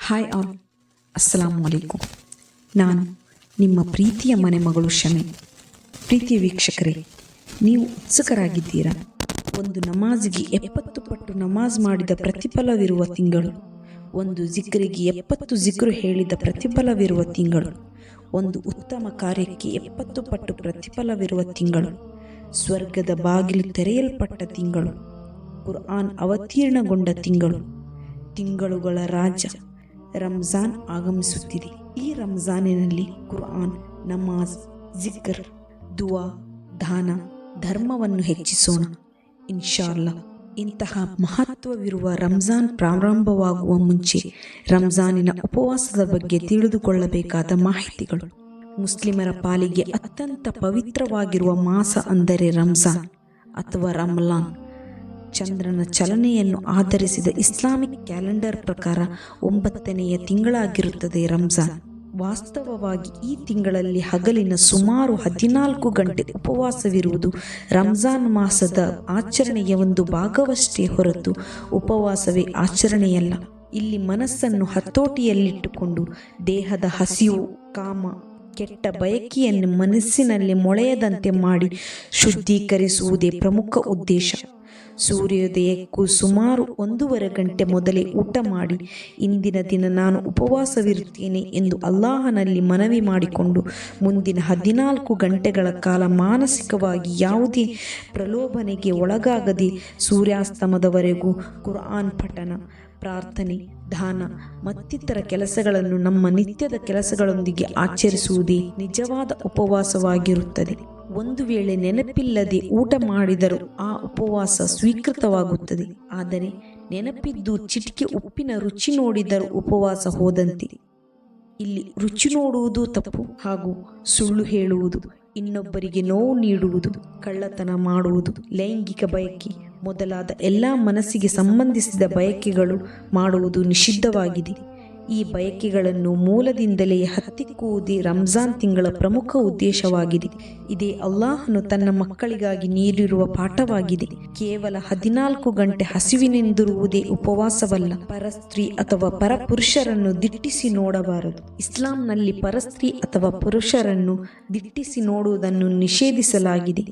Hi all, ಅಸ್ಸಲಾಮು ಅಲೈಕುಂ. ನಾನು ನಿಮ್ಮ ಪ್ರೀತಿಯ ಮನೆ ಮಗಳು ಶಮಿ. ಪ್ರೀತಿಯ ವೀಕ್ಷಕರೇ, ನೀವು ಉತ್ಸುಕರಾಗಿದ್ದೀರಾ? ಒಂದು ನಮಾಜಿಗೆ 70 ಪಟ್ಟು ನಮಾಜ್ ಮಾಡಿದ ಪ್ರತಿಫಲವಿರುವ ತಿಂಗಳು, ಒಂದು ಜಿಕ್ರಿಗೆ 70 ಜಿಕ್ರು ಹೇಳಿದ ಪ್ರತಿಫಲವಿರುವ ತಿಂಗಳು, ಒಂದು ಉತ್ತಮ ಕಾರ್ಯಕ್ಕೆ 70 ಪಟ್ಟು ಪ್ರತಿಫಲವಿರುವ ತಿಂಗಳು, ಸ್ವರ್ಗದ ಬಾಗಿಲು ತೆರೆಯಲ್ಪಟ್ಟ ತಿಂಗಳು, ಕುರ್ಆನ್ ಅವತೀರ್ಣಗೊಂಡ ತಿಂಗಳು, ತಿಂಗಳುಗಳ ರಾಜ ರಂಜಾನ್ ಆಗಮಿಸುತ್ತಿದೆ. ಈ ರಂಜಾನಿನಲ್ಲಿ ಕುರ್ಆನ್, ನಮಾಜ್, ಜಿಕ್ರ್, ದುವಾ, ದಾನ, ಧರ್ಮವನ್ನು ಹೆಚ್ಚಿಸೋಣ ಇನ್ಶಾಅಲ್ಲಾ. ಇಂತಹ ಮಹತ್ವವಿರುವ ರಂಜಾನ್ ಪ್ರಾರಂಭವಾಗುವ ಮುಂಚೆ ರಂಜಾನಿನ ಉಪವಾಸದ ಬಗ್ಗೆ ತಿಳಿದುಕೊಳ್ಳಬೇಕಾದ ಮಾಹಿತಿಗಳು. ಮುಸ್ಲಿಮರ ಪಾಲಿಗೆ ಅತ್ಯಂತ ಪವಿತ್ರವಾಗಿರುವ ಮಾಸ ಅಂದರೆ ರಂಜಾನ್ ಅಥವಾ ರಮಲಾನ್. ಚಂದ್ರನ ಚಲನೆಯನ್ನು ಆಧರಿಸಿದ ಇಸ್ಲಾಮಿಕ್ ಕ್ಯಾಲೆಂಡರ್ ಪ್ರಕಾರ 9ನೆಯ ತಿಂಗಳಾಗಿರುತ್ತದೆ ರಂಜಾನ್. ವಾಸ್ತವವಾಗಿ ಈ ತಿಂಗಳಲ್ಲಿ ಹಗಲಿನ ಸುಮಾರು 14 ಗಂಟೆ ಉಪವಾಸವಿರುವುದು ರಂಜಾನ್ ಮಾಸದ ಆಚರಣೆಯ ಒಂದು ಭಾಗವಷ್ಟೇ ಹೊರತು ಉಪವಾಸವೇ ಆಚರಣೆಯಲ್ಲ. ಇಲ್ಲಿ ಮನಸ್ಸನ್ನು ಹತೋಟಿಯಲ್ಲಿಟ್ಟುಕೊಂಡು ದೇಹದ ಹಸಿವು, ಕಾಮ, ಕೆಟ್ಟ ಬಯಕೆಯನ್ನು ಮನಸ್ಸಿನಲ್ಲಿ ಮೊಳೆಯದಂತೆ ಮಾಡಿ ಶುದ್ಧೀಕರಿಸುವುದೇ ಪ್ರಮುಖ ಉದ್ದೇಶ. ಸೂರ್ಯೋದಯಕ್ಕೂ ಸುಮಾರು 1.5 ಗಂಟೆ ಮೊದಲೇ ಊಟ ಮಾಡಿ ಇಂದಿನ ದಿನ ನಾನು ಉಪವಾಸವಿರುತ್ತೇನೆ ಎಂದು ಅಲ್ಲಾಹನಲ್ಲಿ ಮನವಿ ಮಾಡಿಕೊಂಡು ಮುಂದಿನ 14 ಗಂಟೆಗಳ ಕಾಲ ಮಾನಸಿಕವಾಗಿ ಯಾವುದೇ ಪ್ರಲೋಭನೆಗೆ ಒಳಗಾಗದೆ ಸೂರ್ಯಾಸ್ತಮದವರೆಗೂ ಕುರ್ಆನ್ ಪಠಣ, ಪ್ರಾರ್ಥನೆ, ದಾನ ಮತ್ತಿತರ ಕೆಲಸಗಳನ್ನು ನಮ್ಮ ನಿತ್ಯದ ಕೆಲಸಗಳೊಂದಿಗೆ ಆಚರಿಸುವುದೇ ನಿಜವಾದ ಉಪವಾಸವಾಗಿರುತ್ತದೆ. ಒಂದು ವೇಳೆ ನೆನಪಿಲ್ಲದೆ ಊಟ ಮಾಡಿದರೂ ಆ ಉಪವಾಸ ಸ್ವೀಕೃತವಾಗುತ್ತದೆ. ಆದರೆ ನೆನಪಿದ್ದು ಚಿಟಿಕೆ ಉಪ್ಪಿನ ರುಚಿ ನೋಡಿದರೂ ಉಪವಾಸ ಹೋದಂತೆ. ಇಲ್ಲಿ ರುಚಿ ನೋಡುವುದು ತಪ್ಪು ಹಾಗೂ ಸುಳ್ಳು ಹೇಳುವುದು, ಇನ್ನೊಬ್ಬರಿಗೆ ನೋವು ನೀಡುವುದು, ಕಳ್ಳತನ ಮಾಡುವುದು, ಲೈಂಗಿಕ ಬಯಕೆ ಮೊದಲಾದ ಎಲ್ಲ ಮನಸ್ಸಿಗೆ ಸಂಬಂಧಿಸಿದ ಬಯಕೆಗಳು ಮಾಡುವುದು ನಿಷಿದ್ಧವಾಗಿದೆ. ಈ ಬಯಕೆಗಳನ್ನು ಮೂಲದಿಂದಲೇ ಹತ್ತಿಕ್ಕುವುದೇ ರಂಜಾನ್ ತಿಂಗಳ ಪ್ರಮುಖ ಉದ್ದೇಶವಾಗಿದೆ. ಇದೇ ಅಲ್ಲಾಹನು ತನ್ನ ಮಕ್ಕಳಿಗಾಗಿ ನೀಡಿರುವ ಪಾಠವಾಗಿದೆ. ಕೇವಲ 14 ಗಂಟೆ ಹಸಿವಿನಿಂದಿರುವುದೇ ಉಪವಾಸವಲ್ಲ. ಪರಸ್ತ್ರೀ ಅಥವಾ ಪರಪುರುಷರನ್ನು ದಿಟ್ಟಿಸಿ ನೋಡಬಾರದು. ಇಸ್ಲಾಂನಲ್ಲಿ ಪರಸ್ತ್ರೀ ಅಥವಾ ಪುರುಷರನ್ನು ದಿಟ್ಟಿಸಿ ನೋಡುವುದನ್ನು ನಿಷೇಧಿಸಲಾಗಿದೆ.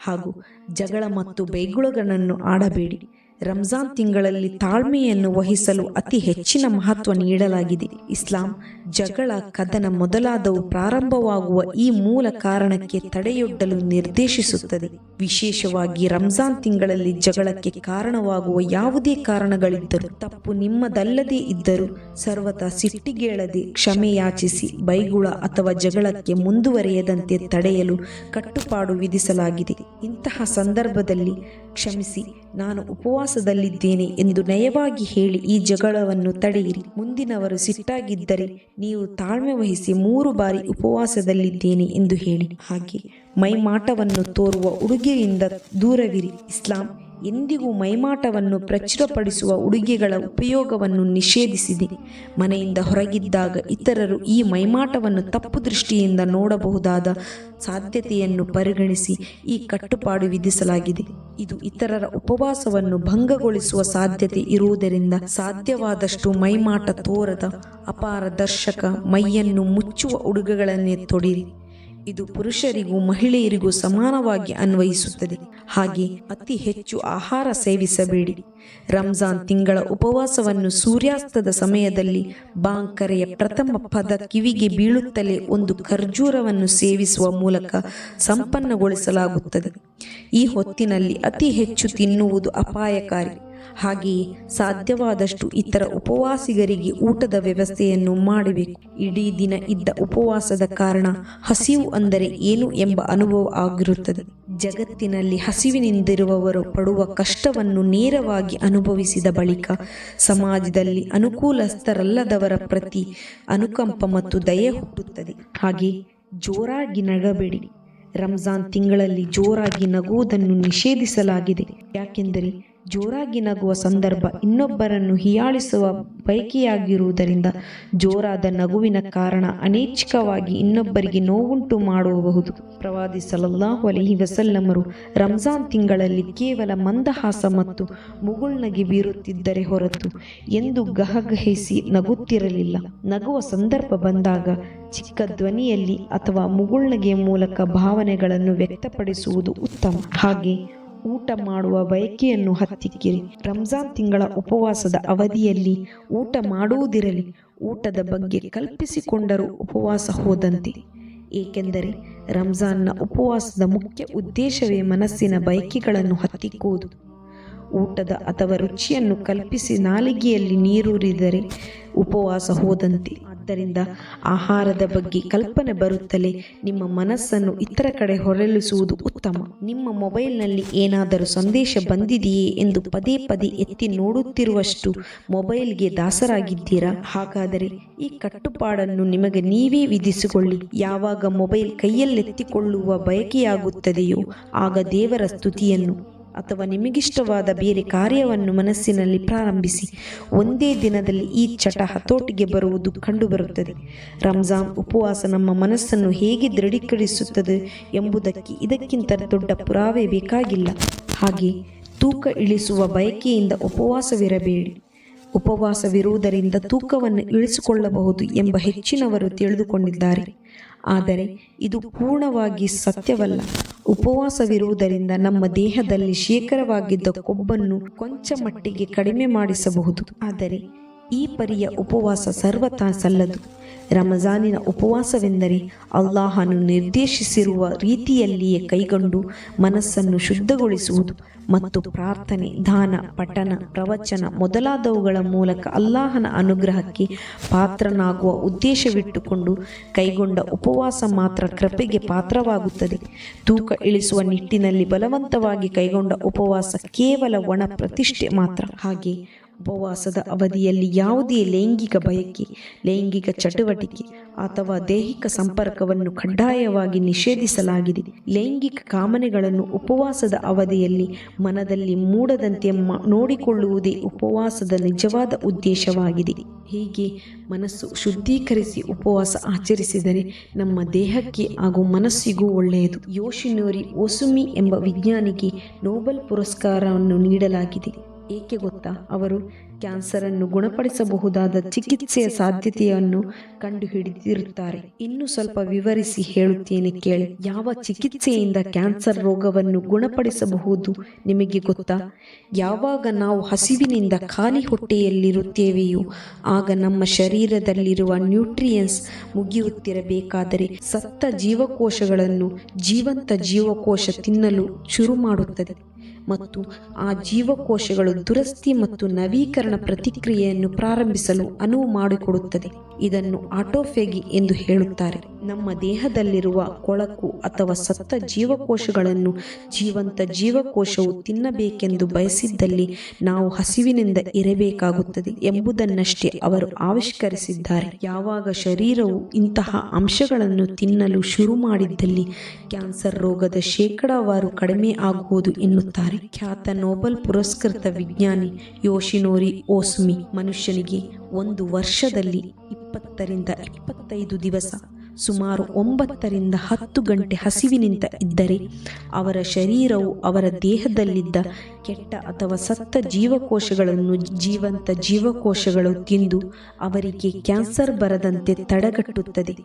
ಹಾಗೂ ಜಗಳ ಮತ್ತು ಬೈಗುಳಗಳನ್ನು ಆಡಬೇಡಿ. ರಂಜಾನ್ ತಿಂಗಳಲ್ಲಿ ತಾಳ್ಮೆಯನ್ನು ವಹಿಸಲು ಅತಿ ಹೆಚ್ಚಿನ ಮಹತ್ವ ನೀಡಲಾಗಿದೆ. ಇಸ್ಲಾಂ ಜಗಳ, ಕದನ ಮೊದಲಾದವು ಪ್ರಾರಂಭವಾಗುವ ಈ ಮೂಲ ಕಾರಣಕ್ಕೆ ತಡೆಯೊಡ್ಡಲು ನಿರ್ದೇಶಿಸುತ್ತದೆ. ವಿಶೇಷವಾಗಿ ರಂಜಾನ್ ತಿಂಗಳಲ್ಲಿ ಜಗಳಕ್ಕೆ ಕಾರಣವಾಗುವ ಯಾವುದೇ ಕಾರಣಗಳಿದ್ದರೂ, ತಪ್ಪು ನಿಮ್ಮದಲ್ಲದೇ ಇದ್ದರೂ ಸರ್ವತಾ ಸಿಟ್ಟಿಗೇಳದೆ ಕ್ಷಮೆ ಯಾಚಿಸಿ ಬೈಗುಳ ಅಥವಾ ಜಗಳಕ್ಕೆ ಮುಂದುವರಿಯದಂತೆ ತಡೆಯಲು ಕಟ್ಟುಪಾಡು ವಿಧಿಸಲಾಗಿದೆ. ಇಂತಹ ಸಂದರ್ಭದಲ್ಲಿ ಕ್ಷಮಿಸಿ, ನಾನು ಉಪವಾಸದಲ್ಲಿದ್ದೇನೆ ಎಂದು ನಯವಾಗಿ ಹೇಳಿ ಈ ಜಗಳವನ್ನು ತಡೆಯಿರಿ. ಮುಂದಿನವರು ಸಿಟ್ಟಾಗಿದ್ದರೆ ನೀವು ತಾಳ್ಮೆ ವಹಿಸಿ 3 ಬಾರಿ ಉಪವಾಸದಲ್ಲಿದ್ದೇನೆ ಎಂದು ಹೇಳಿ. ಹಾಗೆ ಮೈಮಾಟವನ್ನು ತೋರುವ ಉಡುಗೆಯಿಂದ ದೂರವಿರಿ. ಇಸ್ಲಾಂ ಎಂದಿಗೂ ಮೈಮಾಟವನ್ನು ಪ್ರಚುರಪಡಿಸುವ ಉಡುಗೆಗಳ ಉಪಯೋಗವನ್ನು ನಿಷೇಧಿಸಿದೆ. ಮನೆಯಿಂದ ಹೊರಗಿದ್ದಾಗ ಇತರರು ಈ ಮೈಮಾಟವನ್ನು ತಪ್ಪು ದೃಷ್ಟಿಯಿಂದ ನೋಡಬಹುದಾದ ಸಾಧ್ಯತೆಯನ್ನು ಪರಿಗಣಿಸಿ ಈ ಕಟ್ಟುಪಾಡು ವಿಧಿಸಲಾಗಿದೆ. ಇದು ಇತರರ ಉಪವಾಸವನ್ನು ಭಂಗಗೊಳಿಸುವ ಸಾಧ್ಯತೆ ಇರುವುದರಿಂದ ಸಾಧ್ಯವಾದಷ್ಟು ಮೈಮಾಟ ತೋರದ, ಅಪಾರದರ್ಶಕ, ಮೈಯನ್ನು ಮುಚ್ಚುವ ಉಡುಗೆಗಳನ್ನೇ ತೊಡಿರಿ. ಇದು ಪುರುಷರಿಗೂ ಮಹಿಳೆಯರಿಗೂ ಸಮಾನವಾಗಿ ಅನ್ವಯಿಸುತ್ತದೆ. ಹಾಗೆ ಅತಿ ಹೆಚ್ಚು ಆಹಾರ ಸೇವಿಸಬೇಡಿ. ರಂಜಾನ್ ತಿಂಗಳ ಉಪವಾಸವನ್ನು ಸೂರ್ಯಾಸ್ತದ ಸಮಯದಲ್ಲಿ ಬಾಂಗ್ ಕರೆಯ ಪ್ರಥಮ ಪದ ಕಿವಿಗೆ ಬೀಳುತ್ತಲೇ ಒಂದು ಖರ್ಜೂರವನ್ನು ಸೇವಿಸುವ ಮೂಲಕ ಸಂಪನ್ನಗೊಳಿಸಲಾಗುತ್ತದೆ. ಈ ಹೊತ್ತಿನಲ್ಲಿ ಅತಿ ಹೆಚ್ಚು ತಿನ್ನುವುದು ಅಪಾಯಕಾರಿ. ಹಾಗೆಯೇ ಸಾಧ್ಯವಾದಷ್ಟು ಇತರ ಉಪವಾಸಿಗರಿಗೆ ಊಟದ ವ್ಯವಸ್ಥೆಯನ್ನು ಮಾಡಬೇಕು. ಇಡೀ ದಿನ ಇದ್ದ ಉಪವಾಸದ ಕಾರಣ ಹಸಿವು ಅಂದರೆ ಏನು ಎಂಬ ಅನುಭವ ಆಗಿರುತ್ತದೆ. ಜಗತ್ತಿನಲ್ಲಿ ಹಸಿವಿನಿಂದಿರುವವರು ಪಡುವ ಕಷ್ಟವನ್ನು ನೇರವಾಗಿ ಅನುಭವಿಸಿದ ಬಳಿಕ ಸಮಾಜದಲ್ಲಿ ಅನುಕೂಲಸ್ಥರಲ್ಲದವರ ಪ್ರತಿ ಅನುಕಂಪ ಮತ್ತು ದಯೆ ಹುಟ್ಟುತ್ತದೆ. ಹಾಗೆ ಜೋರಾಗಿ ನಗಬೇಡಿ. ರಂಜಾನ್ ತಿಂಗಳಲ್ಲಿ ಜೋರಾಗಿ ನಗುವುದನ್ನು ನಿಷೇಧಿಸಲಾಗಿದೆ. ಯಾಕೆಂದರೆ ಜೋರಾಗಿ ನಗುವ ಸಂದರ್ಭ ಇನ್ನೊಬ್ಬರನ್ನು ಹೀಯಾಳಿಸುವ ಬಯಕೆಯಾಗಿರುವುದರಿಂದ ಜೋರಾದ ನಗುವಿನ ಕಾರಣ ಅನೈಚ್ಛಿಕವಾಗಿ ಇನ್ನೊಬ್ಬರಿಗೆ ನೋವುಂಟು ಮಾಡಬಹುದು. ಪ್ರವಾದಿ ಸಲ್ಲಲ್ಲಾಹು ಅಲೈಹಿ ವಸಲ್ಲಮರು ರಂಜಾನ್ ತಿಂಗಳಲ್ಲಿ ಕೇವಲ ಮಂದಹಾಸ ಮತ್ತು ಮುಗುಳ್ನಗೆ ಬೀರುತ್ತಿದ್ದರೆ ಹೊರತು ಎಂದು ಗಹಗಹಿಸಿ ನಗುತ್ತಿರಲಿಲ್ಲ. ನಗುವ ಸಂದರ್ಭ ಬಂದಾಗ ಚಿಕ್ಕ ಧ್ವನಿಯಲ್ಲಿ ಅಥವಾ ಮುಗುಳ್ನಗೆಯ ಮೂಲಕ ಭಾವನೆಗಳನ್ನು ವ್ಯಕ್ತಪಡಿಸುವುದು ಉತ್ತಮ. ಹಾಗೆ ಊಟ ಮಾಡುವ ಬಯಕೆಯನ್ನು ಹತ್ತಿಕ್ಕಿರಿ. ರಂಜಾನ್ ತಿಂಗಳ ಉಪವಾಸದ ಅವಧಿಯಲ್ಲಿ ಊಟ ಮಾಡುವುದಿರಲಿ. ಊಟದ ಬಗ್ಗೆ ಕಲ್ಪಿಸಿಕೊಂಡರೂ ಉಪವಾಸ ಹೋದಂತೆ. ಏಕೆಂದರೆ ರಂಜಾನ್ನ ಉಪವಾಸದ ಮುಖ್ಯ ಉದ್ದೇಶವೇ ಮನಸ್ಸಿನ ಬಯಕೆಗಳನ್ನು ಹತ್ತಿಕ್ಕುವುದು. ಊಟದ ಅಥವಾ ರುಚಿಯನ್ನು ಕಲ್ಪಿಸಿ ನಾಲಿಗೆಯಲ್ಲಿ ನೀರೂರಿದರೆ ಉಪವಾಸ ಹೋದಂತೆ. ಆದ್ದರಿಂದ ಆಹಾರದ ಬಗ್ಗೆ ಕಲ್ಪನೆ ಬರುತ್ತಲೇ ನಿಮ್ಮ ಮನಸ್ಸನ್ನು ಇತರ ಕಡೆ ಹೊರಳಿಸುವುದು ಉತ್ತಮ. ನಿಮ್ಮ ಮೊಬೈಲ್ನಲ್ಲಿ ಏನಾದರೂ ಸಂದೇಶ ಬಂದಿದೆಯೇ ಎಂದು ಪದೇ ಪದೇ ಎತ್ತಿ ನೋಡುತ್ತಿರುವಷ್ಟು ಮೊಬೈಲ್ಗೆ ದಾಸರಾಗಿದ್ದೀರಾ? ಹಾಗಾದರೆ ಈ ಕಟ್ಟುಪಾಡನ್ನು ನಿಮಗೆ ನೀವೇ ವಿಧಿಸಿಕೊಳ್ಳಿ. ಯಾವಾಗ ಮೊಬೈಲ್ ಕೈಯಲ್ಲೆತ್ತಿಕೊಳ್ಳುವ ಬಯಕೆಯಾಗುತ್ತದೆಯೋ ಆಗ ದೇವರ ಸ್ತುತಿಯನ್ನು ಅಥವಾ ನಿಮಗಿಷ್ಟವಾದ ಬೇರೆ ಕಾರ್ಯವನ್ನು ಮನಸ್ಸಿನಲ್ಲಿ ಪ್ರಾರಂಭಿಸಿ. ಒಂದೇ ದಿನದಲ್ಲಿ ಈ ಚಟ ಹತೋಟಿಗೆ ಬರುವುದು ಕಂಡುಬರುತ್ತದೆ. ರಂಜಾನ್ ಉಪವಾಸ ನಮ್ಮ ಮನಸ್ಸನ್ನು ಹೇಗೆ ದೃಢೀಕರಿಸುತ್ತದೆ ಎಂಬುದಕ್ಕೆ ಇದಕ್ಕಿಂತ ದೊಡ್ಡ ಪುರಾವೆ ಬೇಕಾಗಿಲ್ಲ. ಹಾಗೆ ತೂಕ ಇಳಿಸುವ ಬಯಕೆಯಿಂದ ಉಪವಾಸವಿರಬೇಡಿ. ಉಪವಾಸವಿರುವುದರಿಂದ ತೂಕವನ್ನು ಇಳಿಸಿಕೊಳ್ಳಬಹುದು ಎಂಬ ಹೆಚ್ಚಿನವರು ತಿಳಿದುಕೊಂಡಿದ್ದಾರೆ. ಆದರೆ ಇದು ಪೂರ್ಣವಾಗಿ ಸತ್ಯವಲ್ಲ. ಉಪವಾಸವಿರುವುದರಿಂದ ನಮ್ಮ ದೇಹದಲ್ಲಿ ಶೇಖರವಾಗಿದ್ದ ಕೊಬ್ಬನ್ನು ಕೊಂಚ ಮಟ್ಟಿಗೆ ಕಡಿಮೆ ಮಾಡಿಸಬಹುದು. ಆದರೆ ಈ ಪರಿಯ ಉಪವಾಸ ಸರ್ವಥಾ ಸಲ್ಲದು. ರಮಜಾನಿನ ಉಪವಾಸವೆಂದರೆ ಅಲ್ಲಾಹನು ನಿರ್ದೇಶಿಸಿರುವ ರೀತಿಯಲ್ಲಿಯೇ ಕೈಗೊಂಡು ಮನಸ್ಸನ್ನು ಶುದ್ಧಗೊಳಿಸುವುದು ಮತ್ತು ಪ್ರಾರ್ಥನೆ, ದಾನ, ಪಠಣ, ಪ್ರವಚನ ಮೊದಲಾದವುಗಳ ಮೂಲಕ ಅಲ್ಲಾಹನ ಅನುಗ್ರಹಕ್ಕೆ ಪಾತ್ರನಾಗುವ ಉದ್ದೇಶವಿಟ್ಟುಕೊಂಡು ಕೈಗೊಂಡ ಉಪವಾಸ ಮಾತ್ರ ಕೃಪೆಗೆ ಪಾತ್ರವಾಗುತ್ತದೆ. ತೂಕ ಇಳಿಸುವ ನಿಟ್ಟಿನಲ್ಲಿ ಬಲವಂತವಾಗಿ ಕೈಗೊಂಡ ಉಪವಾಸ ಕೇವಲ ಒಣ ಪ್ರತಿಷ್ಠೆ ಮಾತ್ರ. ಹಾಗೆ ಉಪವಾಸದ ಅವಧಿಯಲ್ಲಿ ಯಾವುದೇ ಲೈಂಗಿಕ ಬಯಕೆ, ಲೈಂಗಿಕ ಚಟುವಟಿಕೆ ಅಥವಾ ದೈಹಿಕ ಸಂಪರ್ಕವನ್ನು ಕಡ್ಡಾಯವಾಗಿ ನಿಷೇಧಿಸಲಾಗಿದೆ. ಲೈಂಗಿಕ ಕಾಮನೆಗಳನ್ನು ಉಪವಾಸದ ಅವಧಿಯಲ್ಲಿ ಮನದಲ್ಲಿ ಮೂಡದಂತೆ ನೋಡಿಕೊಳ್ಳುವುದೇ ಉಪವಾಸದ ನಿಜವಾದ ಉದ್ದೇಶವಾಗಿದೆ. ಹೀಗೆ ಮನಸ್ಸು ಶುದ್ಧೀಕರಿಸಿ ಉಪವಾಸ ಆಚರಿಸಿದರೆ ನಮ್ಮ ದೇಹಕ್ಕೆ ಹಾಗೂ ಮನಸ್ಸಿಗೂ ಒಳ್ಳೆಯದು. ಯೋಶಿನೋರಿ ಓಸುಮಿ ಎಂಬ ವಿಜ್ಞಾನಿಗೆ ನೊಬೆಲ್ ಪುರಸ್ಕಾರವನ್ನು ನೀಡಲಾಗಿದೆ. ಏಕೆ ಗೊತ್ತಾ? ಅವರು ಕ್ಯಾನ್ಸರನ್ನು ಗುಣಪಡಿಸಬಹುದಾದ ಚಿಕಿತ್ಸೆಯ ಸಾಧ್ಯತೆಯನ್ನು ಕಂಡುಹಿಡಿದಿರುತ್ತಾರೆ. ಇನ್ನು ಸ್ವಲ್ಪ ವಿವರಿಸಿ ಹೇಳುತ್ತೇನೆ ಕೇಳಿ. ಯಾವ ಚಿಕಿತ್ಸೆಯಿಂದ ಕ್ಯಾನ್ಸರ್ ರೋಗವನ್ನು ಗುಣಪಡಿಸಬಹುದು ನಿಮಗೆ ಗೊತ್ತಾ? ಯಾವಾಗ ನಾವು ಹಸಿವಿನಿಂದ ಖಾಲಿ ಹೊಟ್ಟೆಯಲ್ಲಿರುತ್ತೇವೆಯೋ ಆಗ ನಮ್ಮ ಶರೀರದಲ್ಲಿರುವ ನ್ಯೂಟ್ರಿಯನ್ಸ್ ಮುಗಿಯುತ್ತಿರಬೇಕಾದರೆ ಸತ್ತ ಜೀವಕೋಶಗಳನ್ನು ಜೀವಂತ ಜೀವಕೋಶ ತಿನ್ನಲು ಶುರು ಮಾಡುತ್ತದೆ ಮತ್ತು ಆ ಜೀವಕೋಶಗಳು ದುರಸ್ತಿ ಮತ್ತು ನವೀಕರಣ ಪ್ರತಿಕ್ರಿಯೆಯನ್ನು ಪ್ರಾರಂಭಿಸಲು ಅನುವು ಮಾಡಿಕೊಡುತ್ತದೆ. ಇದನ್ನು ಆಟೋಫೇಗಿ ಎಂದು ಹೇಳುತ್ತಾರೆ. ನಮ್ಮ ದೇಹದಲ್ಲಿರುವ ಕೊಳಕು ಅಥವಾ ಸತ್ತ ಜೀವಕೋಶಗಳನ್ನು ಜೀವಂತ ಜೀವಕೋಶವು ತಿನ್ನಬೇಕೆಂದು ಬಯಸಿದ್ದಲ್ಲಿ ನಾವು ಹಸಿವಿನಿಂದ ಇರಬೇಕಾಗುತ್ತದೆ ಎಂಬುದನ್ನಷ್ಟೇ ಅವರು ಆವಿಷ್ಕರಿಸಿದ್ದಾರೆ. ಯಾವಾಗ ಶರೀರವು ಇಂತಹ ಅಂಶಗಳನ್ನು ತಿನ್ನಲು ಶುರು ಮಾಡಿದ್ದಲ್ಲಿ ಕ್ಯಾನ್ಸರ್ ರೋಗದ ಶೇಕಡಾವಾರು ಕಡಿಮೆ ಆಗುವುದು ಎನ್ನುತ್ತಾರೆ. ಖ್ಯಾತ ನೊಬೆಲ್ ಪುರಸ್ಕೃತ ವಿಜ್ಞಾನಿ ಯೋಶಿನೋರಿ ಓಸುಮಿ ಮನುಷ್ಯನಿಗೆ ಒಂದು ವರ್ಷದಲ್ಲಿ 20 ರಿಂದ 25 ದಿವಸ ಸುಮಾರು 9 ರಿಂದ 10 ಗಂಟೆ ಹಸಿವಿನಿಂದ ಇದ್ದರೆ ಅವರ ಶರೀರವು ಅವರ ದೇಹದಲ್ಲಿದ್ದ ಕೆಟ್ಟ ಅಥವಾ ಸತ್ತ ಜೀವಕೋಶಗಳನ್ನು ಜೀವಂತ ಜೀವಕೋಶಗಳು ತಿಂದು ಅವರಿಗೆ ಕ್ಯಾನ್ಸರ್ ಬರದಂತೆ ತಡೆಗಟ್ಟುತ್ತದೆ.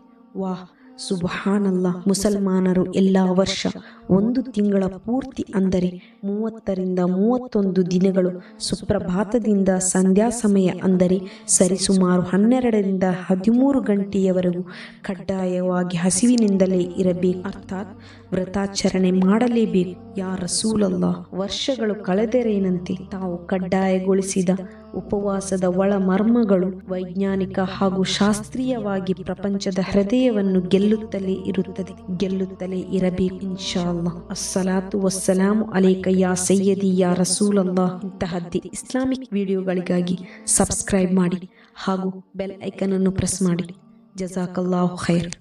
ವಾಹ್, ಸುಬ್ಹಾನಲ್ಲಾ. ಮುಸಲ್ಮಾನರು ಎಲ್ಲ ವರ್ಷ 1 ತಿಂಗಳ ಪೂರ್ತಿ ಅಂದರೆ 30 ರಿಂದ 31 ದಿನಗಳು ಸುಪ್ರಭಾತದಿಂದ ಸಂಧ್ಯಾ ಸಮಯ ಅಂದರೆ ಸರಿಸುಮಾರು 12 ರಿಂದ 13 ಗಂಟೆಯವರೆಗೂ ಕಡ್ಡಾಯವಾಗಿ ಹಸಿವಿನಿಂದಲೇ ಇರಬೇಕು, ಅರ್ಥಾತ್ ವ್ರತಾಚರಣೆ ಮಾಡಲೇಬೇಕು. ಯಾ ರಸೂಲಲ್ಲಾ, ವರ್ಷಗಳು ಕಳೆದರೇನಂತೆ ತಾವು ಕಡ್ಡಾಯಗೊಳಿಸಿದ ಉಪವಾಸದ ಒಳ ಮರ್ಮಗಳು ವೈಜ್ಞಾನಿಕ ಹಾಗೂ ಶಾಸ್ತ್ರೀಯವಾಗಿ ಪ್ರಪಂಚದ ಹೃದಯವನ್ನು ಗೆಲ್ಲುತ್ತಲೇ ಇರಬೇಕು ಇನ್ಶಾ ಅಲ್ಲಾಹ್. ಅಸ್ಸಲಾತು ವಸ್ಸಲಾಮು ಅಲೈಕ ಯಾ ಸಯ್ಯದಿ ಯಾ ರಸೂಲಲ್ಲಾ. ಇಂತಹದ್ದೇ ಇಸ್ಲಾಮಿಕ್ ವಿಡಿಯೋಗಳಿಗಾಗಿ ಸಬ್ಸ್ಕ್ರೈಬ್ ಮಾಡಿ ಹಾಗೂ ಬೆಲ್ ಐಕನ್ ಅನ್ನು ಪ್ರೆಸ್ ಮಾಡಿ. ಜಜಾಕಲ್ಲಾಹು ಖೈರ್.